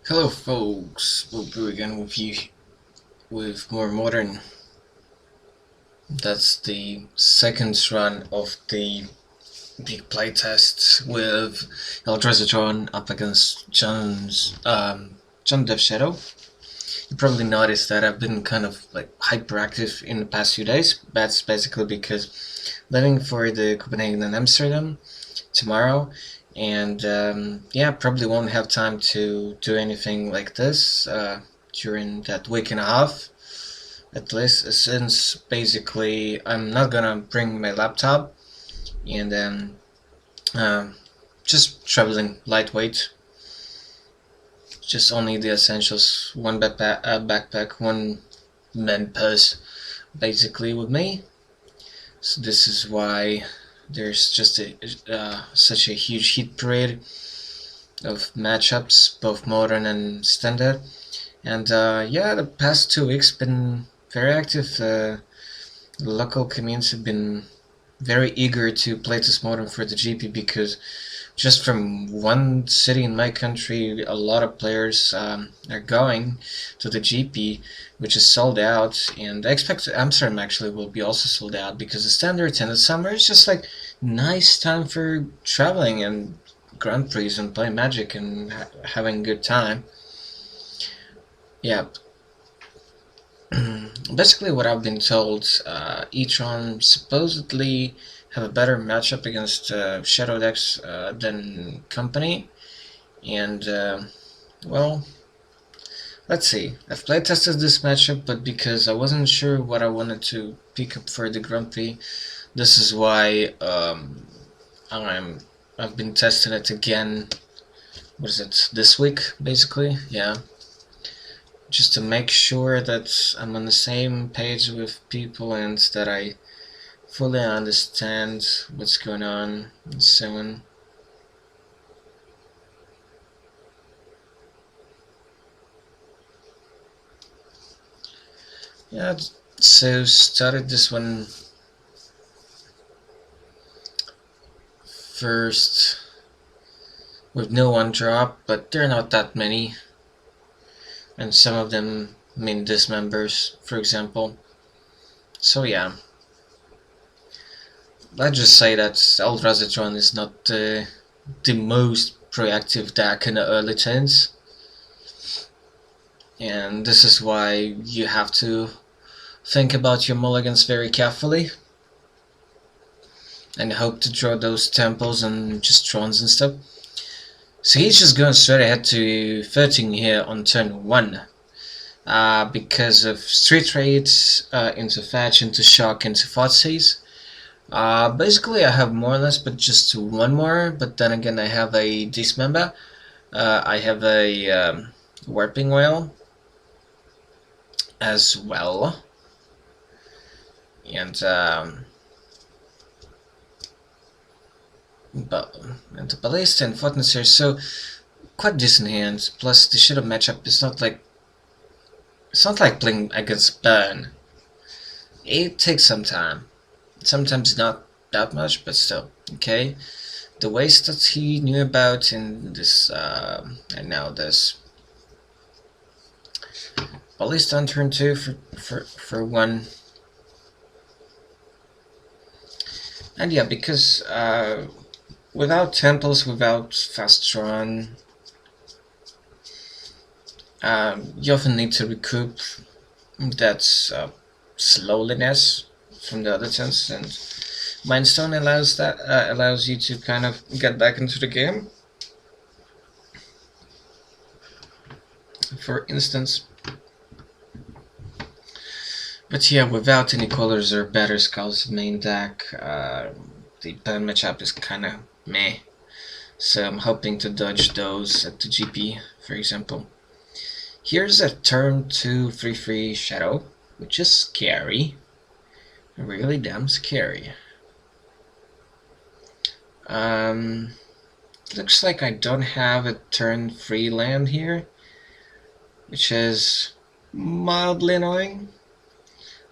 Hello folks, we'll be again with you with more modern. That's the second run of the big playtest with Eldrazi Tron up against John Dev Shadow. You probably noticed that I've been kind of like hyperactive in the past few days. That's basically because leaving for the Copenhagen and Amsterdam tomorrow, and yeah, probably won't have time to do anything like this during that week and a half, at least, since basically I'm not gonna bring my laptop, and then just traveling lightweight, just only the essentials, one backpack, one man purse, basically with me. So this is why there's just such a huge hit parade of matchups, both modern and standard. And yeah, the past 2 weeks been very active. The local communities have been very eager to play this modern for the GP because just from one city in my country, a lot of players are going to the GP, which is sold out. And I expect Amsterdam actually will be also sold out because the standards and the summer is just like nice time for traveling and Grand Prix and playing Magic and having a good time. Yeah, basically what I've been told, E-Tron supposedly have a better matchup against Shadow decks than Company, and well, let's see. I've play tested this matchup, but because I wasn't sure what I wanted to pick up for the Grand Prix, this is why I'm I've been testing it again. What is it? This week, basically, yeah. Just to make sure that I'm on the same page with people and that I fully understand what's going on and so on. Yeah, so started this one first with no one drop, but there are not that many, and some of them mean dismembers, for example. So yeah, let's just say that Eldrazi Tron is not the most proactive deck in the early turns, and this is why you have to think about your mulligans very carefully and hope to draw those temples and just Trons and stuff. So he's just going straight ahead to 13 here on turn 1. Because of street raids, into fetch, into shock, into Thoughtseize. Basically I have more or less, but just one more, but then again I have a dismember. I have a warping whale as well, and the ballista and Fortnite here, so quite decent hands. Plus the shadow matchup is not like playing against Burn. It takes some time. Sometimes not that much, but still. Okay. The waste that he knew about in this and now this ballista on turn 2 for 1. And yeah, because without temples, without fast run, you often need to recoup that slowliness from the other turns, and Mindstone allows you to kind of get back into the game. For instance, but yeah, without any colors or better skulls main deck, the pen matchup is kind of meh. So I'm hoping to dodge those at the GP, for example. Here's a turn 2 3/3 Shadow, which is scary. Really damn scary. Looks like I don't have a turn 3 land here, which is mildly annoying.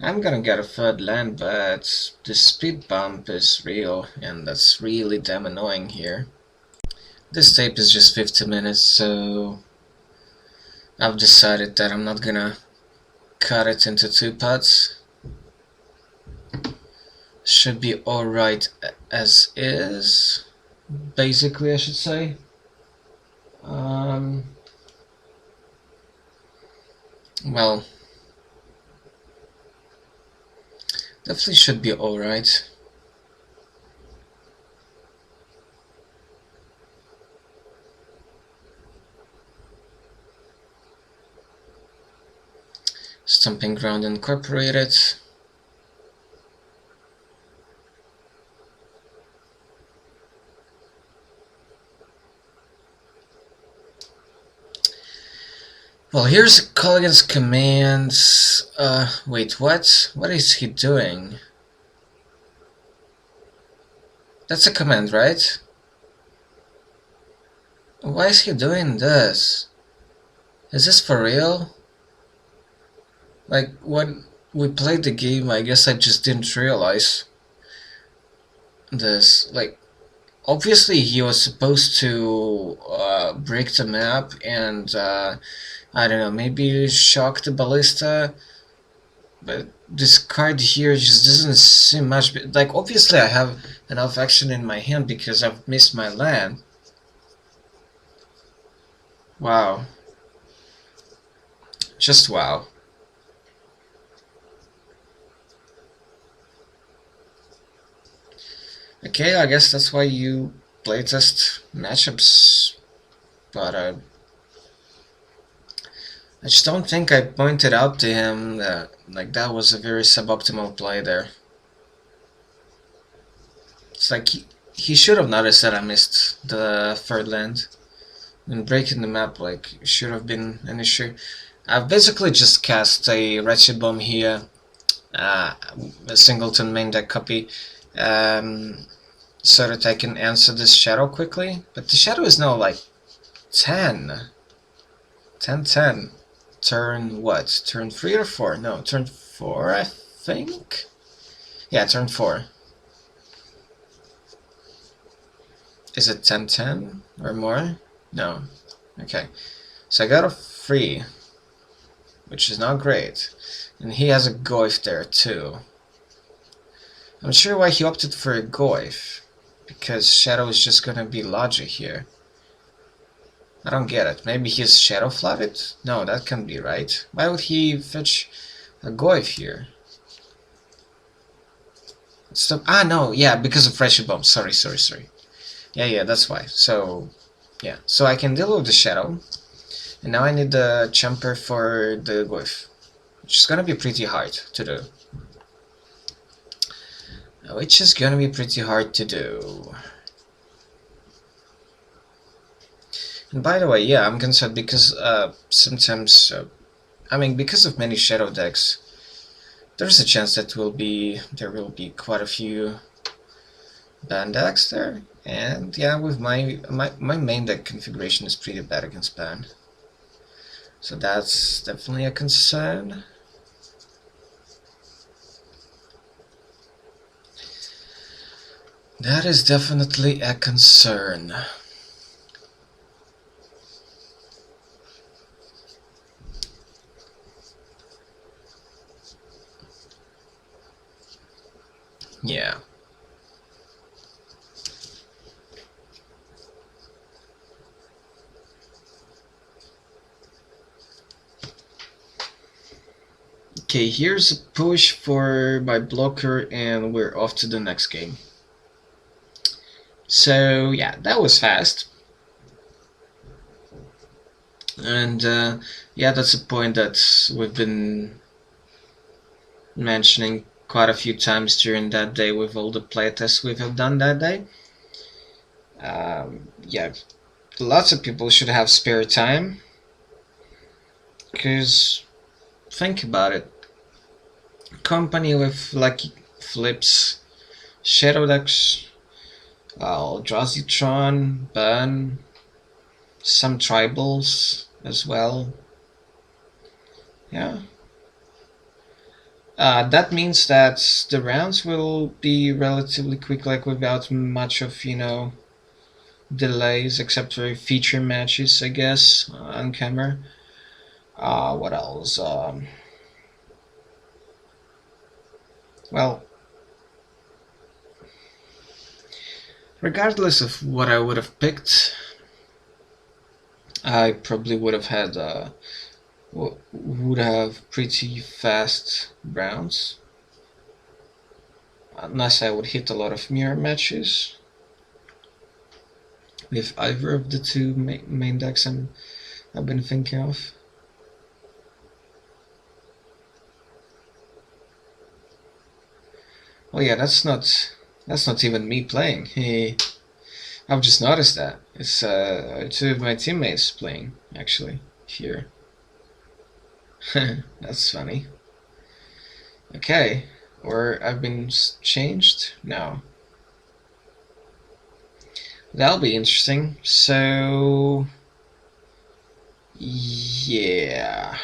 I'm gonna get a third land, but the speed bump is real, and that's really damn annoying here. This tape is just 50 minutes, so I've decided that I'm not gonna cut it into 2 parts. Should be alright as is, basically, I should say. Well, definitely should be alright. Stomping Ground Incorporated. Well, here's Culligan's commands. Wait, what? What is he doing? That's a command, right? Why is he doing this? Is this for real? Like, when we played the game, I guess I just didn't realize this. Like, obviously he was supposed to break the map and, I don't know, maybe shock the ballista, but this card here just doesn't seem much. Like, obviously I have enough action in my hand because I've missed my land. Wow. Just wow. Okay, I guess that's why you playtest matchups, but I just don't think I pointed out to him that like that was a very suboptimal play there. It's like he should have noticed that I missed the third land, and breaking the map like should have been an issue. I've basically just cast a Wretched Bomb here, a Singleton main deck copy, so that I can answer this shadow quickly. But the shadow is now like 10. 10. Turn what? Turn 3 or 4? No, turn 4, I think? Yeah, turn 4. Is it 10 or more? No. Okay. So I got a 3, which is not great. And he has a Goif there too. I'm not sure why he opted for a Goif, because Shadow is just gonna be logic here. I don't get it. Maybe he's Shadow flooded? No, that can't be right. Why would he fetch a Goif here? Stop. Ah, no, yeah, because of Pressure Bomb. Sorry. Yeah, that's why. So, yeah. So I can deal with the Shadow. And now I need the Jumper for the Goif, which is gonna be pretty hard to do. And by the way, yeah, I'm concerned because sometimes, I mean, because of many shadow decks, there's a chance that there will be quite a few ban decks there. And yeah, with my main deck configuration is pretty bad against ban, so that's definitely a concern. That is definitely a concern. Yeah. Okay, here's a push for my blocker, and we're off to the next game. So yeah, that was fast. And yeah, that's a point that we've been mentioning quite a few times during that day with all the playtests we have done that day. Yeah, lots of people should have spare time, because think about it. Company with lucky flips, shadow decks, Eldrazi Tron, burn, some tribals as well. Yeah. That means that the rounds will be relatively quick, like without much of, delays, except for feature matches, I guess, on camera. What else? Well, regardless of what I would have picked, I probably would have had would have pretty fast rounds, unless I would hit a lot of mirror matches with either of the two main decks I've been thinking of. Oh yeah, that's not even me playing. I've just noticed that. It's two of my teammates playing, actually, here. That's funny. Okay, or I've been changed? No. That'll be interesting. So, yeah.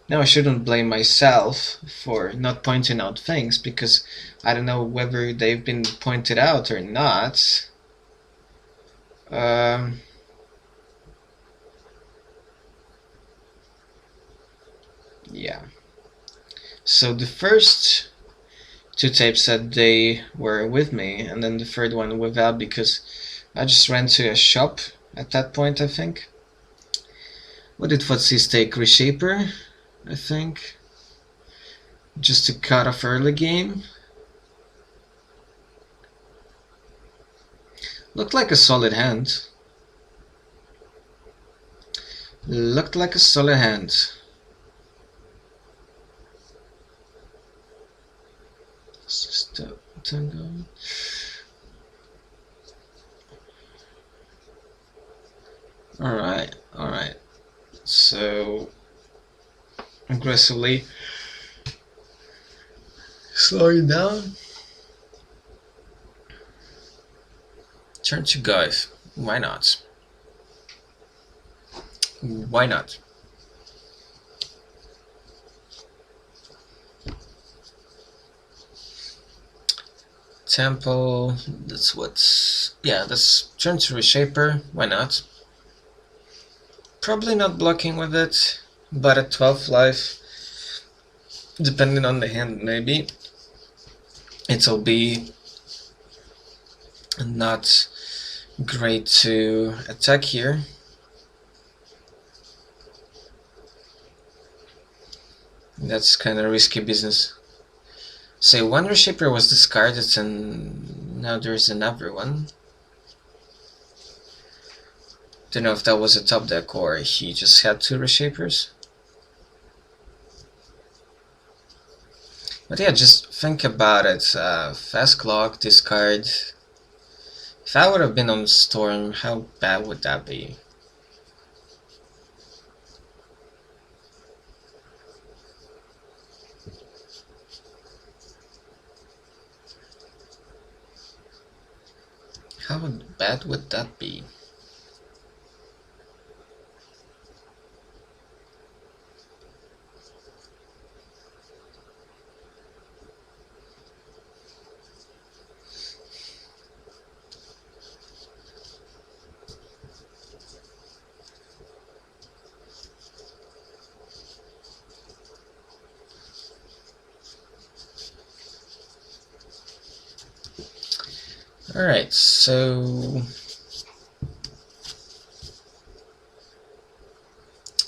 Now I shouldn't blame myself for not pointing out things, because I don't know whether they've been pointed out or not. Yeah. So the first two tapes said they were with me, and then the third one without, because I just ran to a shop at that point, I think. What did Footsie's take? Reshaper, I think. Just to cut off early game. Looked like a solid hand. Looked like a solid hand. Step tango. Alright. So aggressively slowing down. Turn to Guive. Why not? Why not? Temple. That's what's. Yeah, that's turn to Reshaper. Why not? Probably not blocking with it, but at 12 life, depending on the hand, maybe it'll be not great to attack here. That's kind of risky business. Say one Reshaper was discarded and now there's another one. Don't know if that was a top deck or he just had two Reshapers. But yeah, just think about it. Fast clock, discard. If I would have been on Storm, how bad would that be? How bad would that be? Alright, so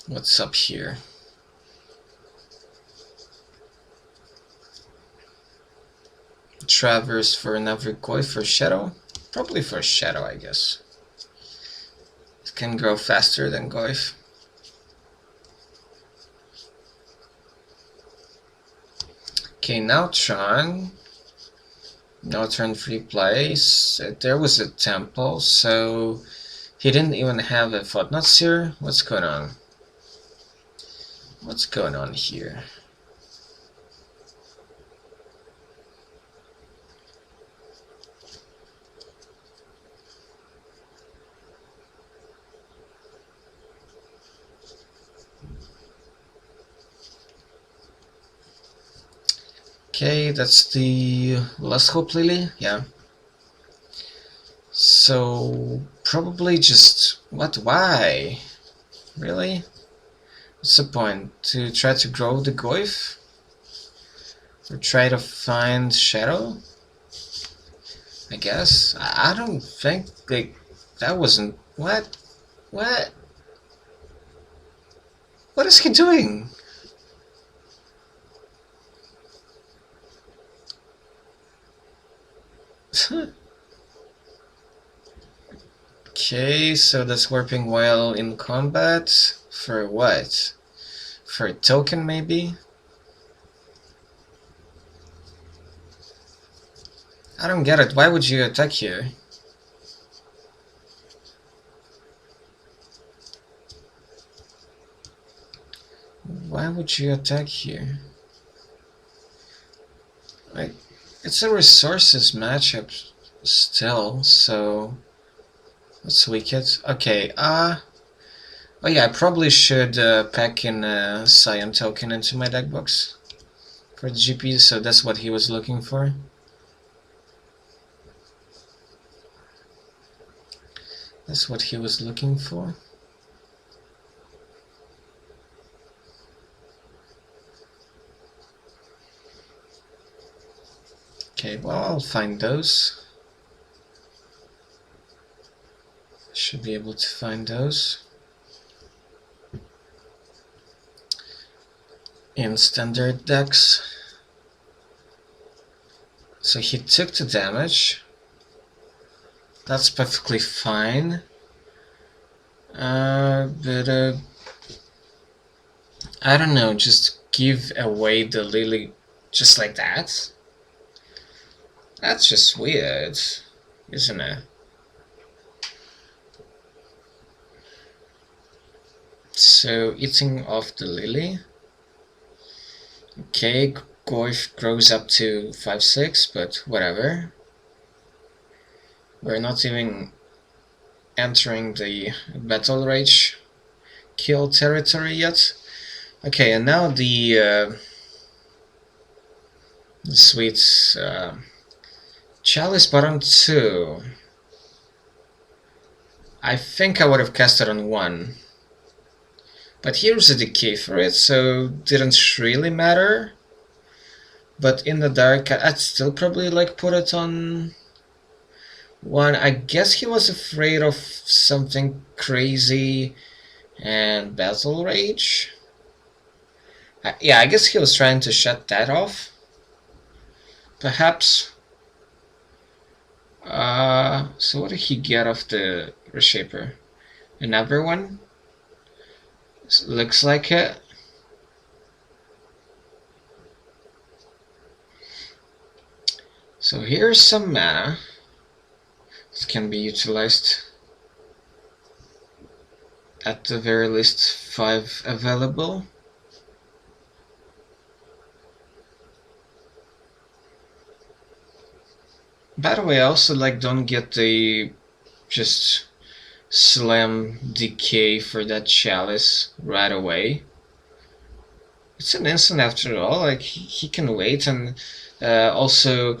what's up here? Traverse for another koi for Shadow? Probably for Shadow, I guess. It can grow faster than Goif. Okay, now Tron. No turn 3 plays. There was a temple, so he didn't even have a Thought-Knot Seer. What's going on? What's going on here? Okay, that's the Last Hope Lily, yeah. So, probably just... what? Why? Really? What's the point? To try to grow the Goyf? Or try to find Shadow? I guess? I don't think, like, that wasn't... What? What? What is he doing? Okay, so that's warping while in combat. For what? For a token, maybe? I don't get it. Why would you attack here? Why would you attack here? Like, it's a resources matchup still, so let's weak it. Okay, oh yeah, I probably should pack in a Scion token into my deck box for the GP, so that's what he was looking for. That's what he was looking for. Okay, well, I'll find those. Should be able to find those in standard decks. So he took the damage. That's perfectly fine. But I don't know, just give away the Lily just like that? That's just weird, isn't it? So, eating off the Lily. Okay, Goyf grows up to 5-6, but whatever. We're not even entering the Battle Rage kill territory yet. Okay, and now the sweet Chalice bottom 2. I think I would have cast it on 1. But here's a decay for it, so didn't really matter. But in the dark, I'd still probably like put it on 1. I guess he was afraid of something crazy and Battle Rage. Yeah, I guess he was trying to shut that off. Perhaps. So what did he get off the Reshaper? Another one? Looks like it. So here's some mana that can be utilized. At the very least 5 available. By the way, I also don't get the just slam decay for that Chalice right away. It's an instant after all, like he can wait and also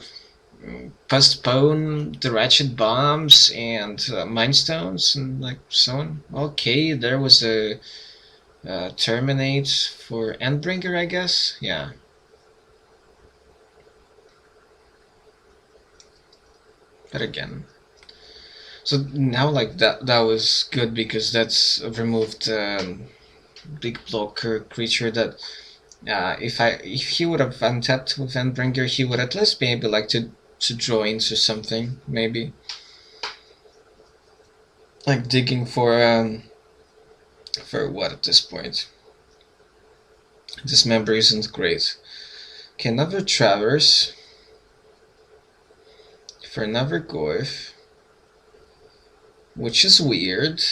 postpone the Ratchet Bombs and Mind Stones and so on. Okay, there was a Terminate for Endbringer, I guess? Yeah. But again, so now that was good because that's removed big blocker creature that if he would have untapped with Endbringer, he would at least be able to draw into something, maybe digging for what at this point. This member isn't great. Okay, another Traverse for another Goyf, which is weird,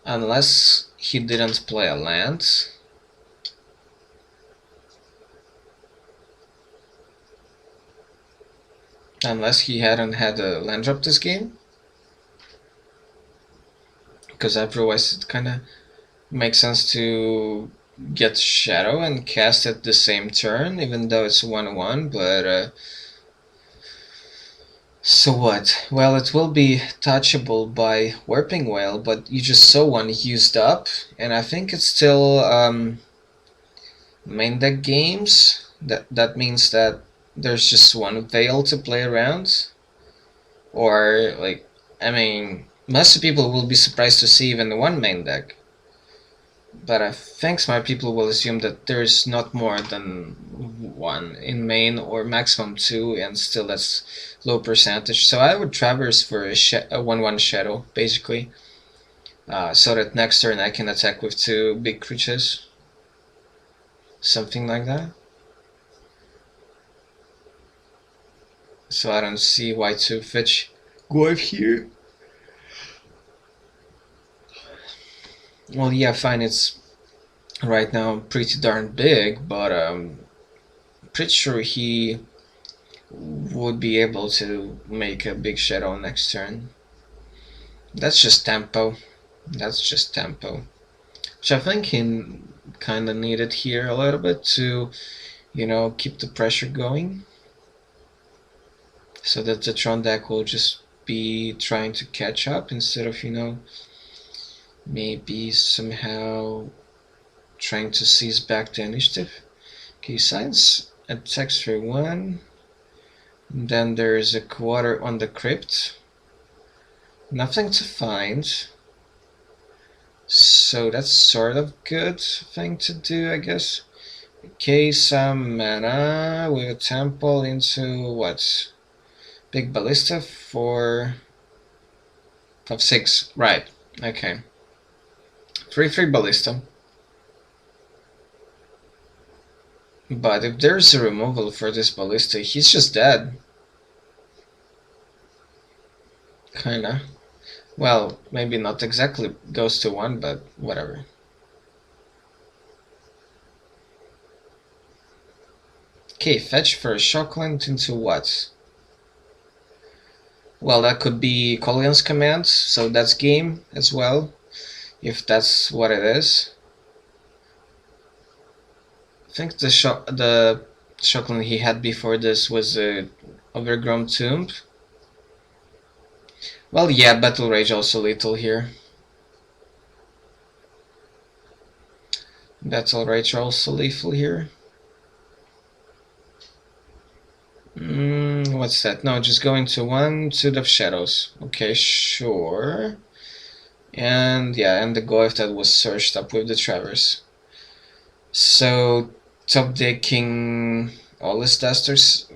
unless he didn't play a land. Unless he hadn't had a land drop this game. Because otherwise it kinda makes sense to get Shadow and cast it the same turn, even though it's 1-1, but So what? Well, it will be touchable by Warping Whale, but you just saw one used up, and I think it's still main deck games. That means that there's just one Veil to play around, or like, I mean, most people will be surprised to see even one main deck. But I think smart people will assume that there's not more than one in main, or maximum two, and still that's low percentage. So I would traverse for a 1/1 shadow, basically, so that next turn I can attack with two big creatures. Something like that. So I don't see why to fetch Goive here. Well, yeah, fine, it's right now pretty darn big, but pretty sure he would be able to make a big shadow next turn. That's just tempo. That's just tempo. Which I think he kind of needed here a little bit to, keep the pressure going. So that the Tron deck will just be trying to catch up instead of, maybe somehow trying to seize back the initiative. Okay, science attacks for 1. Then there's a quarter on the crypt. Nothing to find. So that's sort of good thing to do, I guess. Okay, some mana with a temple into what? Big ballista for 6. Right. Okay. 3/3 ballista. But if there's a removal for this ballista, he's just dead. Kinda. Well, maybe not exactly goes to 1, but whatever. Okay, fetch for a Shockland into what? Well, that could be Collion's command, so that's game as well, if that's what it is. I think the Shockland he had before this was a Overgrown Tomb. Well, yeah, Battle Rage also lethal here. Battle Rage also lethal here. What's that? No, just going to 1 Suit of Shadows. Okay, sure. And yeah, and the Goive that was searched up with the Traverse. So top decking all his dusters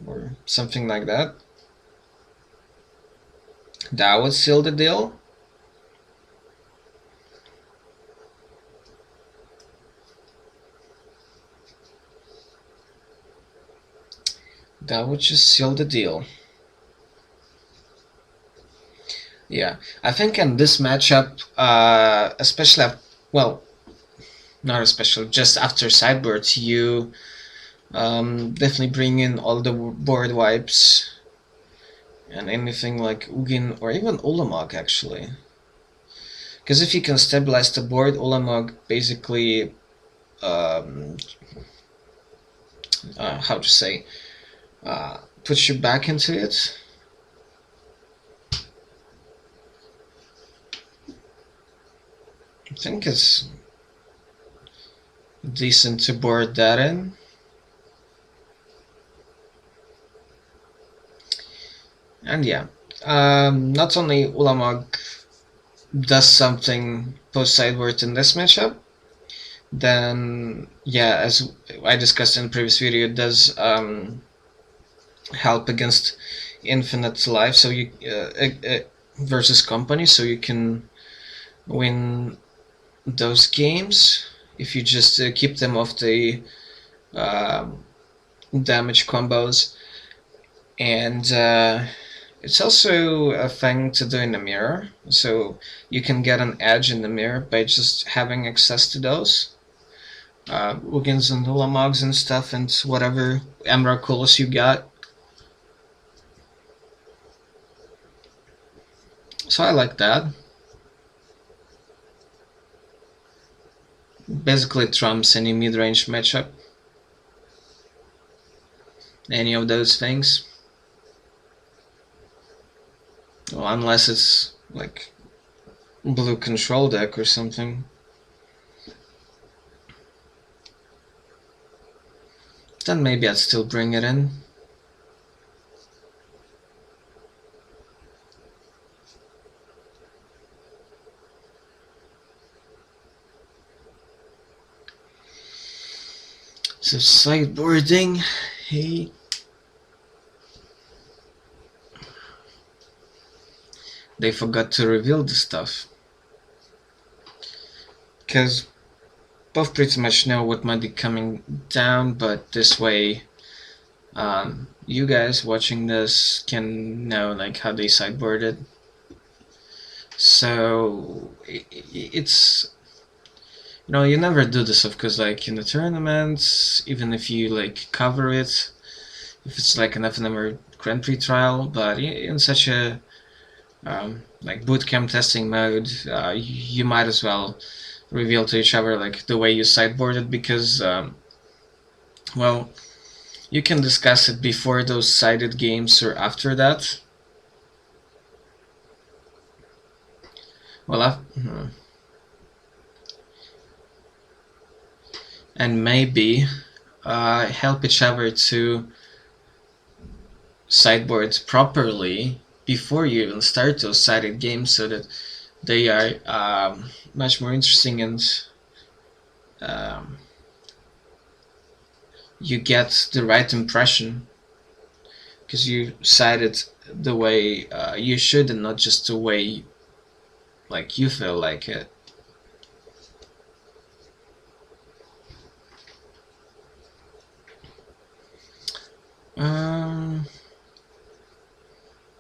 or something like that. That would seal the deal. That would just seal the deal. Yeah, I think in this matchup, especially, well, not especially, just after sideboards, you definitely bring in all the board wipes and anything like Ugin or even Ulamog, actually. Because if you can stabilize the board, Ulamog basically, how to say, puts you back into it. I think it's decent to board that in. And yeah, not only Ulamog does something post sideboard in this matchup, then yeah, as I discussed in the previous video, it does help against infinite life, so you versus company, so you can win those games if you just keep them off the damage combos. And it's also a thing to do in the mirror, so you can get an edge in the mirror by just having access to those Ugins and Ulamogs and stuff, and whatever Emrakulas you got. So I like that. Basically trumps any mid-range matchup. Any of those things. Well, unless it's like blue control deck or something. Then maybe I'd still bring it in. So sideboarding, hey. They forgot to reveal the stuff. Because both pretty much know what might be coming down, but this way you guys watching this can know like how they sideboarded. So it's, you know, you never do this of course like in the tournaments, even if you like cover it, if it's like an FNM or Grand Prix trial, but in such a like bootcamp testing mode, you might as well reveal to each other like the way you sideboarded, because well, you can discuss it before those sided games or after that. Well, and maybe help each other to sideboard properly before you even start those sided games, so that they are much more interesting, and you get the right impression because you sided the way you should, and not just the way like you feel like it.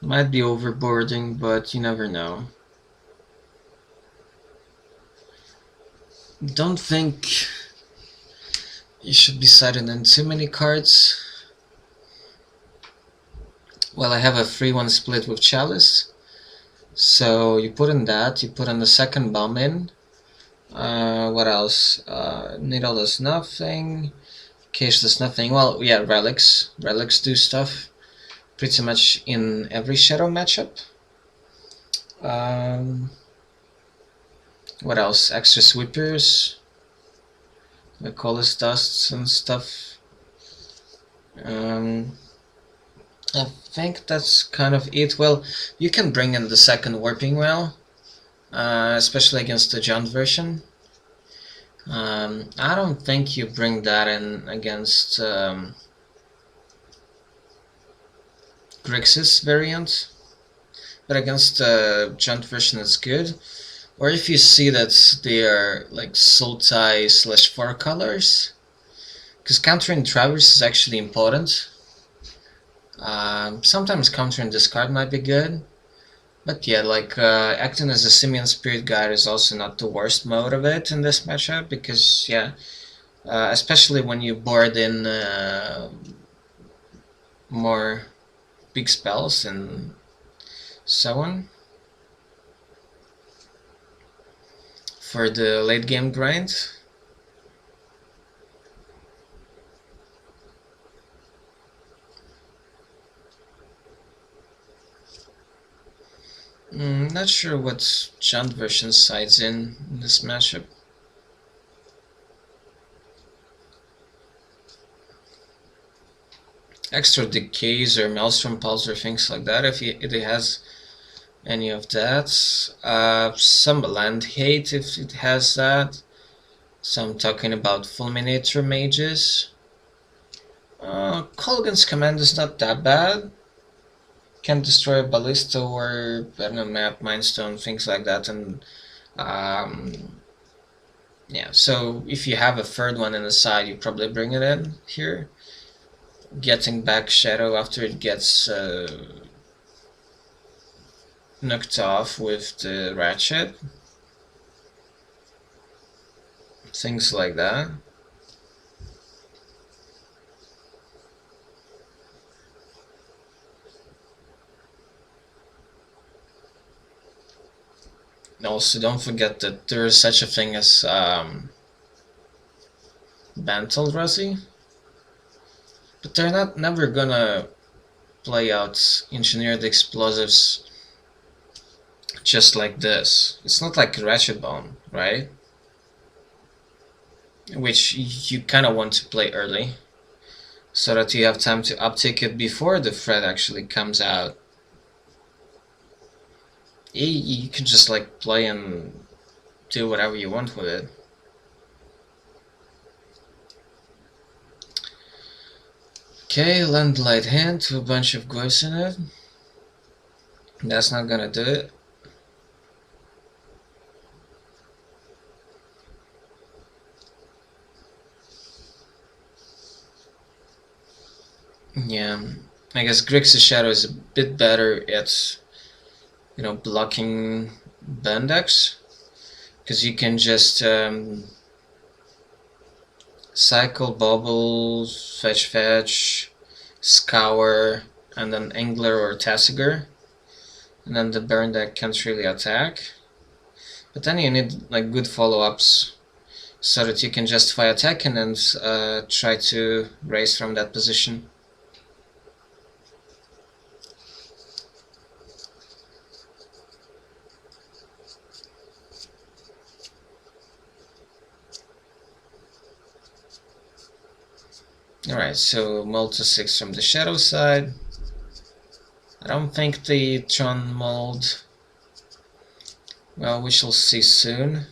Might be overboarding, but you never know. Don't think you should be siding in too many cards. Well, I have a 3-1 split with Chalice, so you put in that, you put in the second bomb in. What else? Needle does nothing. Cage does nothing. Well, yeah, relics. Relics do stuff pretty much in every shadow matchup. What else? Extra sweepers, the colorless dusts and stuff. I think that's kind of it. Well, you can bring in the second warping well, especially against the Jaunt version. I don't think you bring that in against Grixis variant, but against the Jaunt version it's good. Or if you see that they are like Sultai / 4 colors, because countering Traverse is actually important. Sometimes countering discard might be good, but yeah, like acting as a Simian Spirit Guide is also not the worst mode of it in this matchup, because yeah, especially when you board in more big spells and so on for the late game grind. Not sure what Jaunt version sides in this matchup. Extra decays or Maelstrom Pulse or things like that, if it has any of that. Some land hate if it has that. So I'm talking about Fulminator mages. Colgan's command is not that bad. Can destroy a ballista or I don't know, map, mindstone, things like that, and yeah. So if you have a third one in the side, you probably bring it in here. Getting back Shadow after it gets knocked off with the Ratchet. Things like that. Also, don't forget that there is such a thing as banned Eldrazi, but they're never gonna play out engineered explosives just like this. It's not like Ratchet Bone, right? Which you kind of want to play early, so that you have time to uptick it before the threat actually comes out. You can just like play and do whatever you want with it. Okay, Landlight Hand to a bunch of ghosts in it. That's not gonna do it. Yeah, I guess Grixis Shadow is a bit better at, you know, blocking burn decks, because you can just cycle, bubble, fetch, scour, and then Angler or Tasigur, and then the burn deck can't really attack. But then you need like good follow-ups so that you can justify attacking and try to race from that position. Alright, so Multi 6 from the Shadow side. I don't think the Tron mold. Well, we shall see soon.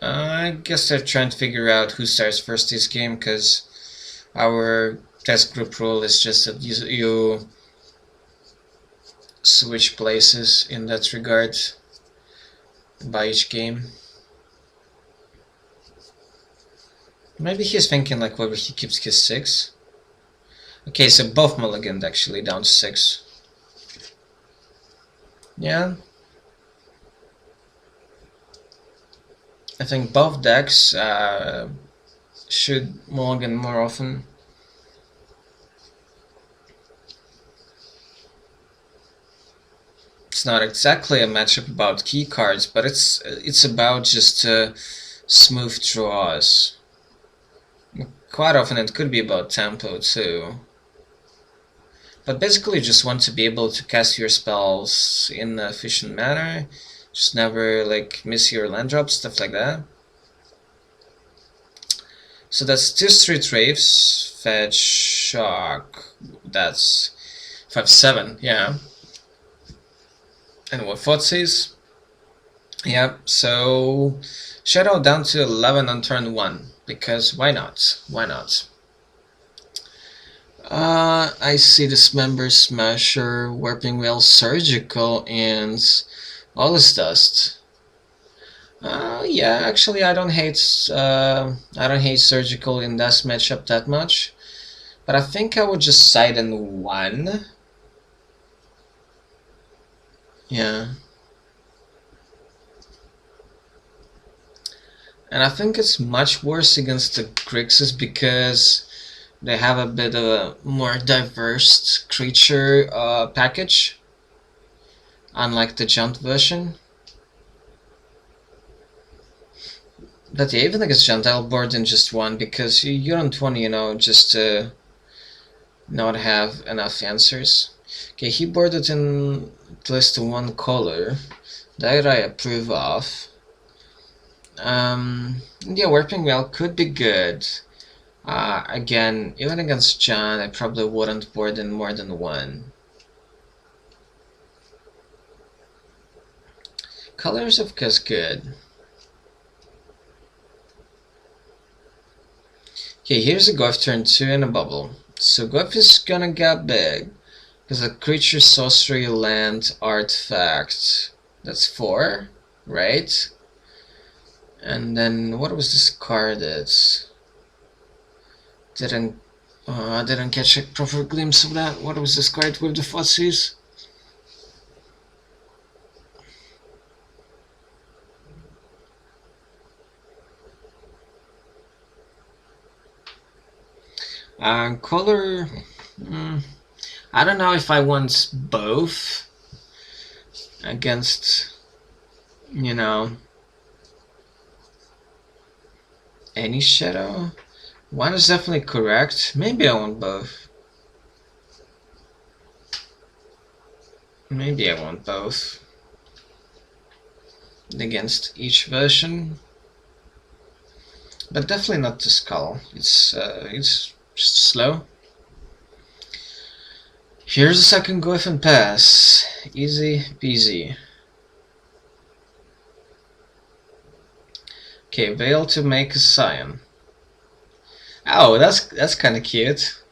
I guess they're trying to figure out who starts first this game, because our test group rule is just that you switch places in that regard by each game. Maybe he's thinking like whether he keeps his 6. Okay, so both mulligans actually down to 6. Yeah. I think both decks should mulligan more often. It's not exactly a matchup about key cards, but it's about just smooth draws. Quite often it could be about tempo too. But basically you just want to be able to cast your spells in an efficient manner. Just never like miss your land drops, stuff like that. So that's 2 Street Raves, Fetch, Shock, that's 5/7, yeah. And what Footsies? Yeah, so Shadow down to 11 on turn 1. Because why not? Why not? I see Dismember, Smasher, Warping Wheel, Surgical, and All's Dust. Yeah, actually, I don't hate Surgical in this matchup that much, but I think I would just side in 1. Yeah. And I think it's much worse against the Grixis because they have a bit of a more diverse creature package, unlike the Junt version. But yeah, even against Junt, I'll board in just 1 because you don't want, you know, just to not have enough answers. Okay, he boarded in at least 1 color. That I approve of. Yeah, Warping Wheel could be good. Again, even against John, I probably wouldn't board in more than 1. Colors, of course, good. Okay, here's a Goth turn 2 and a bubble. So Goth is gonna get big, because a creature, sorcery, land, artifact. That's 4, right? And then what was discarded? Didn't catch a proper glimpse of that. What was discarded with the fussies? Color. I don't know if I want both against, you know, any shadow. 1 is definitely correct. Maybe I want both. Maybe I want both against each version, but definitely not the skull. It's just slow. Here's the second glyph and pass. Easy peasy. Okay, Veil to make a Scion. Oh, that's kind of cute.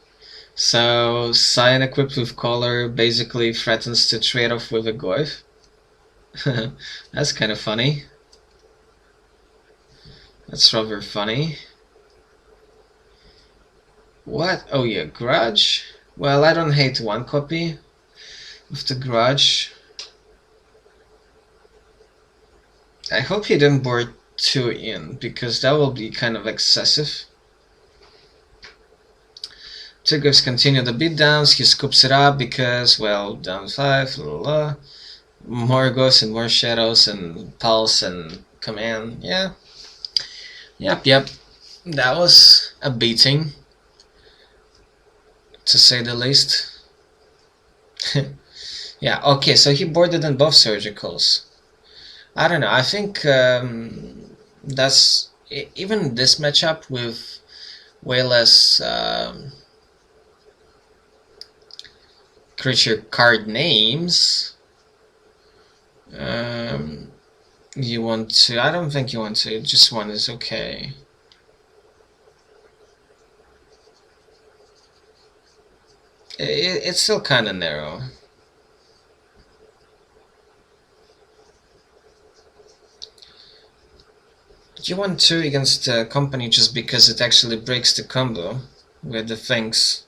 So, Scion equipped with color basically threatens to trade off with a glyph. That's kind of funny. That's rather funny. What? Oh yeah, Grudge? Well, I don't hate one copy of the Grudge. I hope he didn't board 2 in, because that will be kind of excessive. Two glyphs continue the beatdowns, he scoops it up because, well, down 5, la la la. More ghosts and more shadows and pulse and command, yeah. Yep. That was a beating, to say the least. Yeah, okay, so he boarded on both surgicals. I don't know, I think that's... even this matchup with way less creature card names, you want to... I don't think you want to, just one is okay. It's still kind of narrow. You want 2 against the company just because it actually breaks the combo with the things.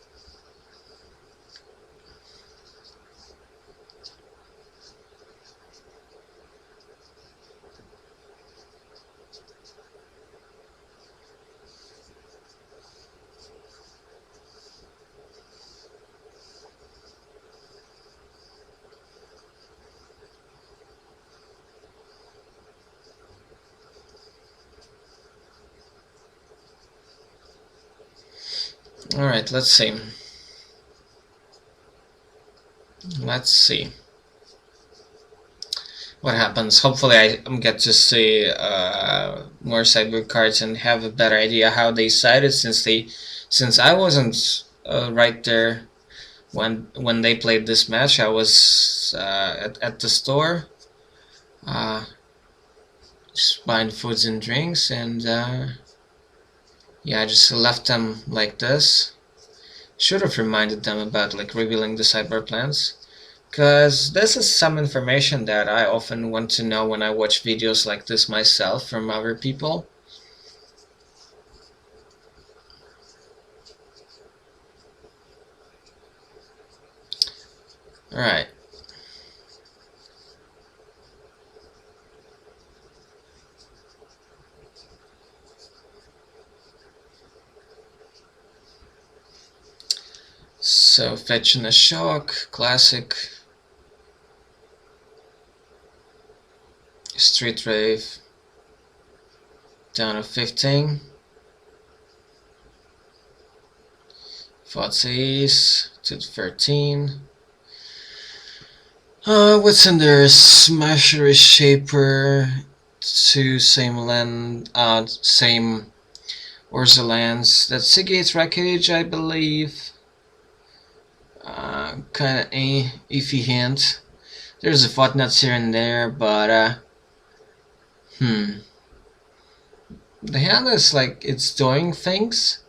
Alright, let's see. Let's see what happens. Hopefully I get to see more sideboard cards and have a better idea how they sided, since I wasn't right there when they played this match. I was at the store just buying foods and drinks, and yeah, I just left them like this. Should have reminded them about like revealing the sideboard plans, because this is some information that I often want to know when I watch videos like this myself from other people. Alright. So fetching a shock, classic. Street Rave down to 15. Fotzies to 13. What's in there? Smasher, Shaper, 2 same land, same Urza lands. That's Seagate's Wreckage, I believe. Kind of a iffy hint. There's a footnotes here and there, but the hand is like it's doing things,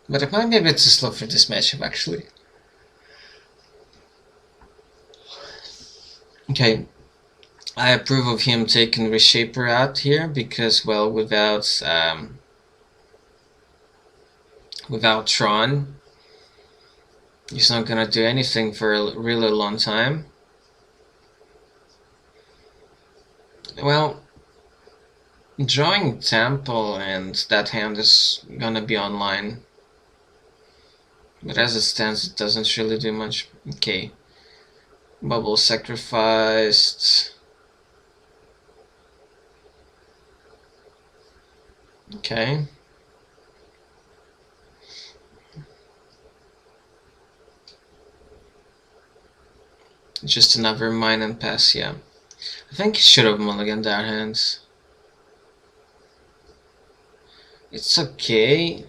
but it might be a bit too slow for this matchup actually. Okay, I approve of him taking Reshaper out here because, well, without Tron, he's not gonna do anything for a really long time. Well, drawing Temple and that hand is gonna be online, but as it stands, it doesn't really do much. Okay, Bubble sacrificed. Okay. Just another mine and pass, yeah. I think he should have mulliganed our hands. It's okay,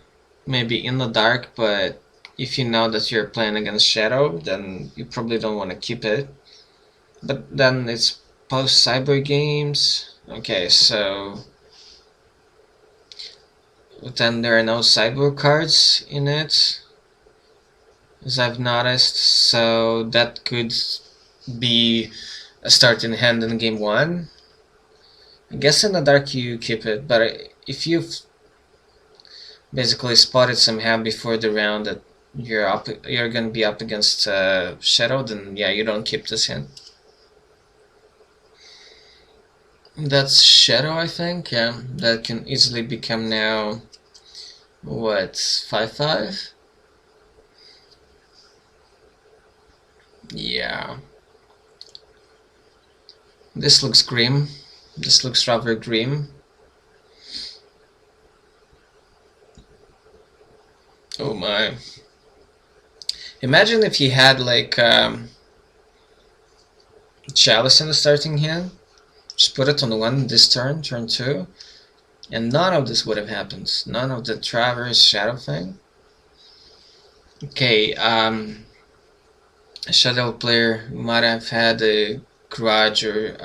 maybe in the dark, but if you know that you're playing against Shadow, then you probably don't want to keep it. But then it's post-cyber games. Okay, so then there are no cyber cards in it, as I've noticed, so that could be a starting hand in game 1. I guess in the dark you keep it, but if you've basically spotted some hand before the round that you're gonna be up against Shadow, then yeah, you don't keep this hand. That's Shadow, I think. Yeah, that can easily become now what, 5/5? Yeah. This looks grim. This looks rather grim. Oh my. Imagine if he had like Chalice in the starting hand. Just put it on 1 this turn, turn 2, and none of this would have happened. None of the Traverse Shadow thing. Okay, a Shadow player might have had a Grudge or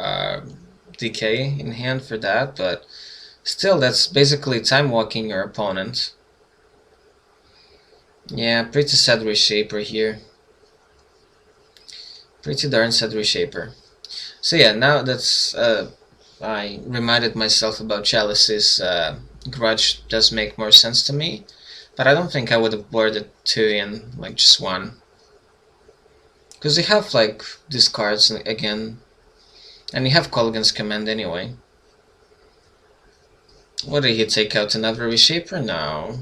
Decay in hand for that, but still, that's basically time walking your opponent. Yeah, pretty sad reshaper here. Pretty darn sad reshaper. So yeah, now that's I reminded myself about Chalice's Grudge does make more sense to me, but I don't think I would have boarded 2 in like just 1. Because they have like these cards again, and you have Colgan's Command anyway. What did he take out? Another Reshaper? No.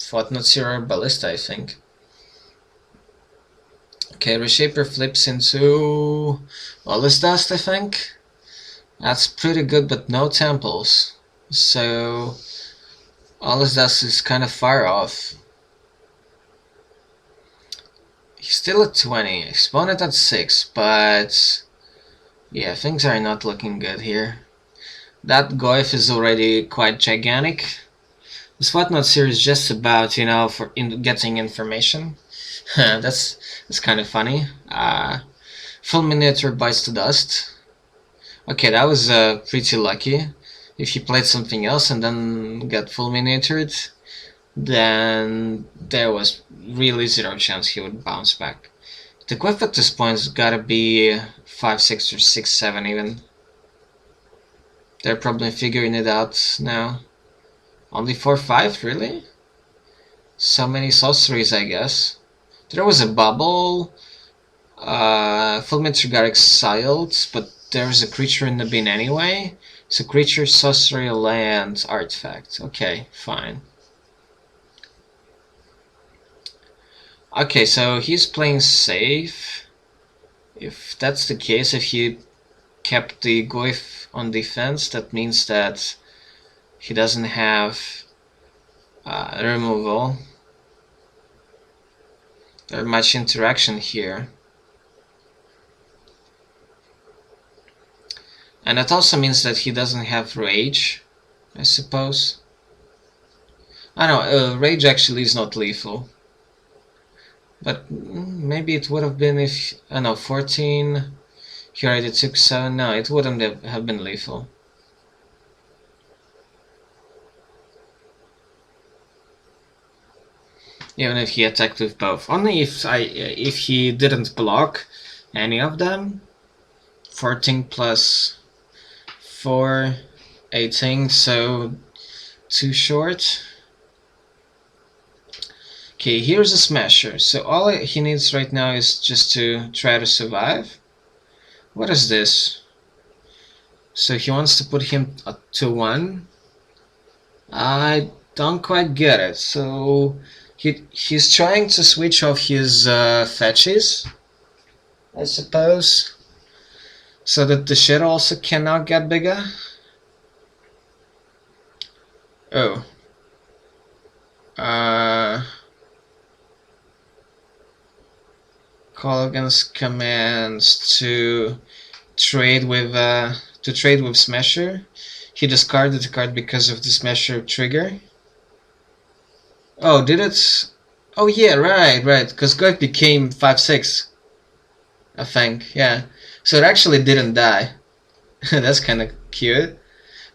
Fought not Zero Ballista, I think. Okay, Reshaper flips into Wallace Dust, I think. That's pretty good, but no temples. So Wallace Dust is kind of far off. He's still at 20, Exponent at 6, but yeah, things are not looking good here. That Goif is already quite gigantic. This Whatnot series is just about, you know, for getting information. that's kind of funny. Full miniature bites to dust. Okay, that was pretty lucky. If he played something else and then got full miniatured, then there was really zero chance he would bounce back. The Quiff at this point's gotta be 5/6 or 6/7 even. They're probably figuring it out now. Only 4/5, really? So many sorceries, I guess. There was a bubble. Full miniature got exiled, but there's a creature in the bin anyway. So creature, sorcery, land, artifact. Okay, fine. Okay, so he's playing safe. If that's the case, if he kept the Goif on defense, that means that he doesn't have removal or much interaction here. And that also means that he doesn't have Rage, I suppose. I know, Rage actually is not lethal. But maybe it would have been if, I know, 14, he already took 7, no, it wouldn't have been lethal. Even if he attacked with both. Only if he didn't block any of them. 14 plus 4, 18, so too short. Okay, here's a smasher. So all he needs right now is just to try to survive. What is this? So he wants to put him to 1. I don't quite get it. So he's trying to switch off his fetches, I suppose, so that the shit also cannot get bigger. Oh. Colgan's commands to trade with Smasher. He discarded the card because of the Smasher trigger. Oh, did it? Oh yeah, right. Because Goif became 5/6, I think. Yeah. So it actually didn't die. That's kind of cute.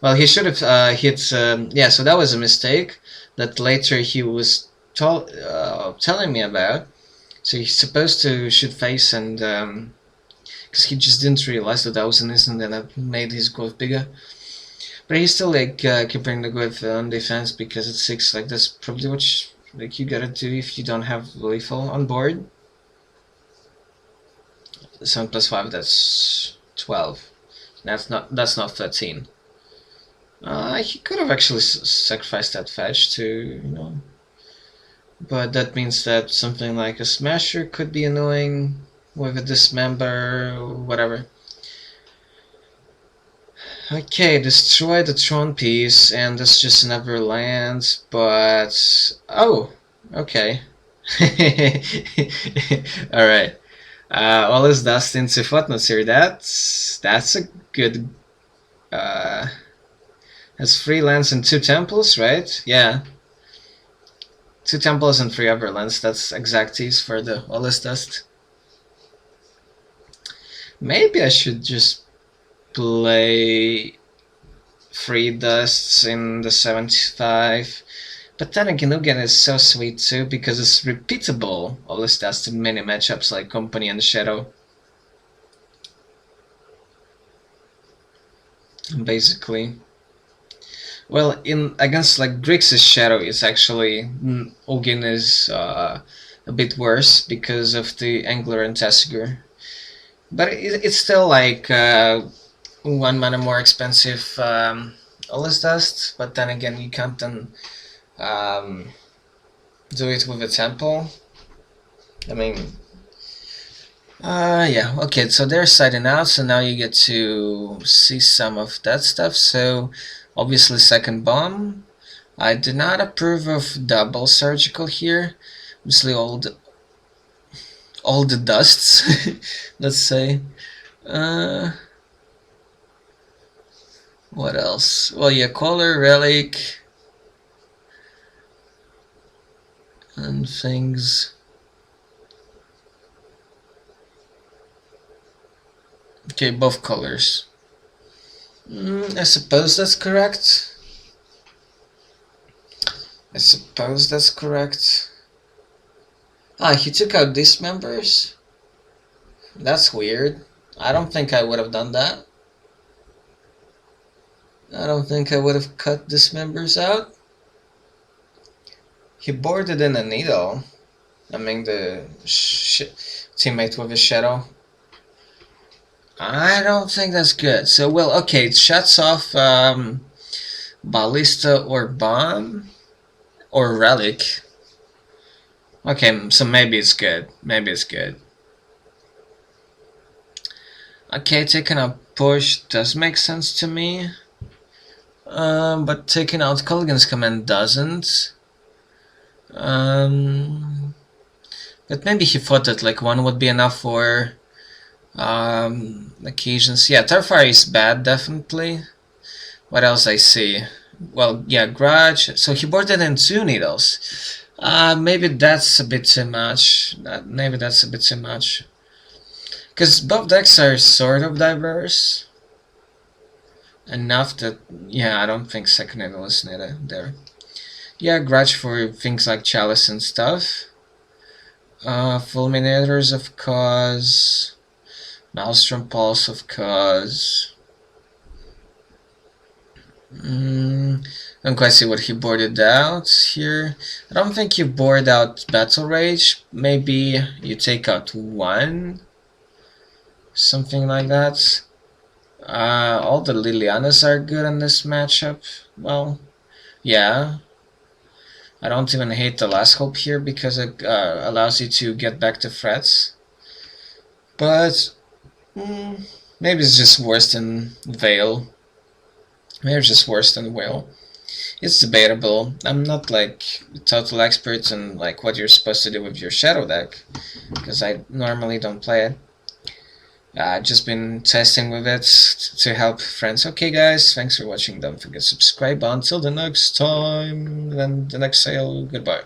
Well, he should have hit. Yeah, so that was a mistake that later he was telling me about. So he's supposed to shoot face, and because he just didn't realize that was an instant and that made his growth bigger. But he's still like keeping the growth on defense because it's 6. Like that's probably what you gotta do if you don't have lethal on board. 7 plus 5, that's 12. That's not 13. He could have actually sacrificed that fetch to, but that means that something like a Smasher could be annoying with a Dismember or whatever. Okay, destroy the Tron piece, and that's just another land, but... Oh, okay. Alright. All is dust into footnotes here. That's a good... That's 3 lands and 2 temples, right? Yeah. 2 temples and 3 other lands. That's exacties for the all is dust. Maybe I should just play 3 dusts in the 75. But then again, is so sweet too because it's repeatable. All is dust in many matchups like Company and Shadow. Basically. Well, against like Grixis Shadow, it's actually Ugin is a bit worse because of the Angler and Tessigur. But it's still like 1 mana more expensive all is dust, but then again you can't then do it with a temple. I mean, yeah, okay, so they're siding out, so now you get to see some of that stuff. So obviously second bomb. I do not approve of double surgical here. Obviously all the dusts, let's say. What else? Well, yeah, Collar, Relic, and things. Okay, both colors. I suppose that's correct. Ah, he took out Dismembers? That's weird. I don't think I would have done that. I don't think I would have cut Dismembers out. He boarded in a Needle. I mean, the teammate with a Shadow. I don't think that's good. So, well, okay, it shuts off Ballista or Bomb or Relic. Okay, so maybe it's good. Okay, taking a push does make sense to me. But taking out Colgan's command doesn't. But maybe he thought that like 1 would be enough for occasions. Yeah, Terrifier is bad, definitely. What else I see? Well, yeah, Grudge. So he boarded in 2 needles. Maybe that's a bit too much. Because both decks are sort of diverse. Enough that, yeah, I don't think second needle is needed there. Yeah, Grudge for things like Chalice and stuff. Fulminators, of course. Maelstrom Pulse, of course. Don't quite see what he boarded out here. I don't think you board out Battle Rage. Maybe you take out 1. Something like that. All the Lilianas are good in this matchup. Well, yeah. I don't even hate the Last Hope here because it allows you to get back to threats. But maybe it's just worse than Veil. Maybe it's just worse than Whale. It's debatable. I'm not like a total expert on like what you're supposed to do with your shadow deck, because I normally don't play it. I've just been testing with it to help friends. Okay, guys, thanks for watching. Don't forget to subscribe. Until the next time, then the next sale. Goodbye.